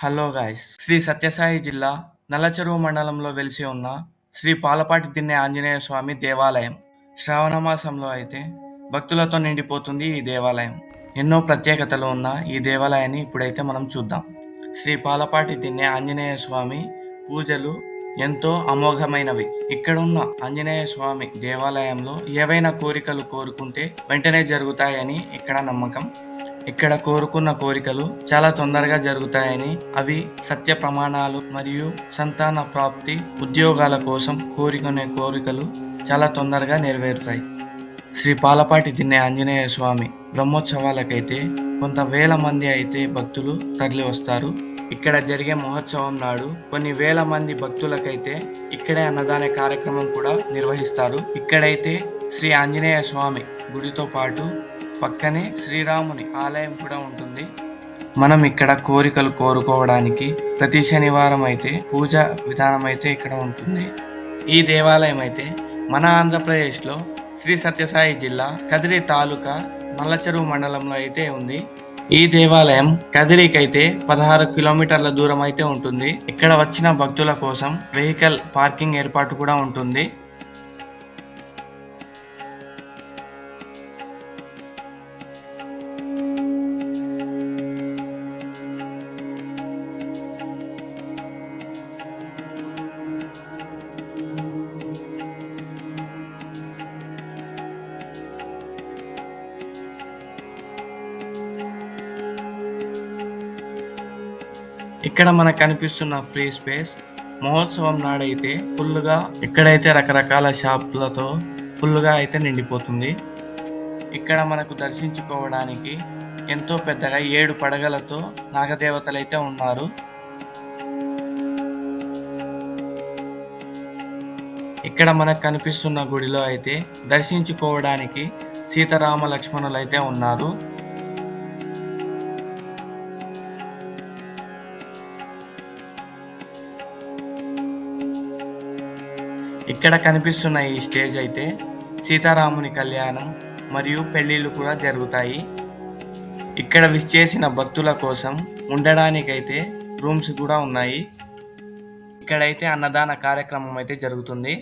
Hello guys, Shri Sathya Sai జిల్లా నల్లచెరువు మండలంలో వెలిసి ఉన్న శ్రీ పాలపాటి దిన్నె ఆంజనేయ స్వామి దేవాలయం శ్రావణ మాసంలో అయితే భక్తులతో నిండిపోతుంది. ఈ దేవాలయం ఎన్నో ప్రత్యేకతలు ఉన్న ఈ దేవాలయాన్ని ఇప్పుడైతే మనం చూద్దాం. శ్రీ పాలపాటి దిన్నె ఆంజనేయ స్వామి పూజలు ఎంతో అమోఘమైనవి. ఇక్కడున్న ఆంజనేయ స్వామి దేవాలయంలో ఏవైనా కోరికలు కోరుకుంటే వెంటనే జరుగుతాయని ఇక్కడ నమ్మకం. ఇక్కడ కోరుకున్న కోరికలు చాలా తొందరగా జరుగుతాయని, అవి సత్య ప్రమాణాలు మరియు సంతాన ప్రాప్తి, ఉద్యోగాల కోసం కోరుకునే కోరికలు చాలా తొందరగా నెరవేరుతాయి. శ్రీ పాలపాటి దిన్నె ఆంజనేయ స్వామి బ్రహ్మోత్సవాలకైతే కొంత వేల మంది అయితే భక్తులు తరలి వస్తారు. ఇక్కడ జరిగే మహోత్సవం నాడు కొన్ని వేల మంది భక్తులకైతే ఇక్కడే అన్నదాన కార్యక్రమం కూడా నిర్వహిస్తారు. ఇక్కడైతే శ్రీ ఆంజనేయ స్వామి గుడితో పాటు పక్కనే శ్రీరాముని ఆలయం కూడా ఉంటుంది. మనం ఇక్కడ కోరికలు కోరుకోవడానికి ప్రతి శనివారం అయితే పూజ విధానం అయితే ఇక్కడ ఉంటుంది. ఈ దేవాలయం అయితే మన ఆంధ్రప్రదేశ్లో శ్రీ సత్యసాయి జిల్లా కదిరి తాలూకా నల్లచెరువు మండలంలో అయితే ఉంది. ఈ దేవాలయం కదిరికైతే 16 కిలోమీటర్ల దూరం అయితే ఉంటుంది. ఇక్కడ వచ్చిన భక్తుల కోసం వెహికల్ పార్కింగ్ ఏర్పాటు కూడా ఉంటుంది. ఇక్కడ మనకు కనిపిస్తున్న ఫ్రీ స్పేస్ మహోత్సవం నాడైతే ఫుల్గా ఇక్కడైతే రకరకాల షాపులతో ఫుల్గా అయితే నిండిపోతుంది. ఇక్కడ మనకు దర్శించుకోవడానికి ఎంతో పెద్దగా 7 పడగలతో నాగదేవతలు అయితే ఉన్నారు. ఇక్కడ మనకు కనిపిస్తున్న గుడిలో అయితే దర్శించుకోవడానికి సీతారామ లక్ష్మణులు అయితే ఉన్నారు. ఇక్కడ కనిపిస్తున్న ఈ స్టేజ్ అయితే సీతారాముని కళ్యాణం మరియు పెళ్లిళ్ళు కూడా జరుగుతాయి. ఇక్కడ విచ్చేసిన భక్తుల కోసం ఉండడానికైతే రూమ్స్ కూడా ఉన్నాయి. ఇక్కడైతే అన్నదాన కార్యక్రమం అయితే జరుగుతుంది.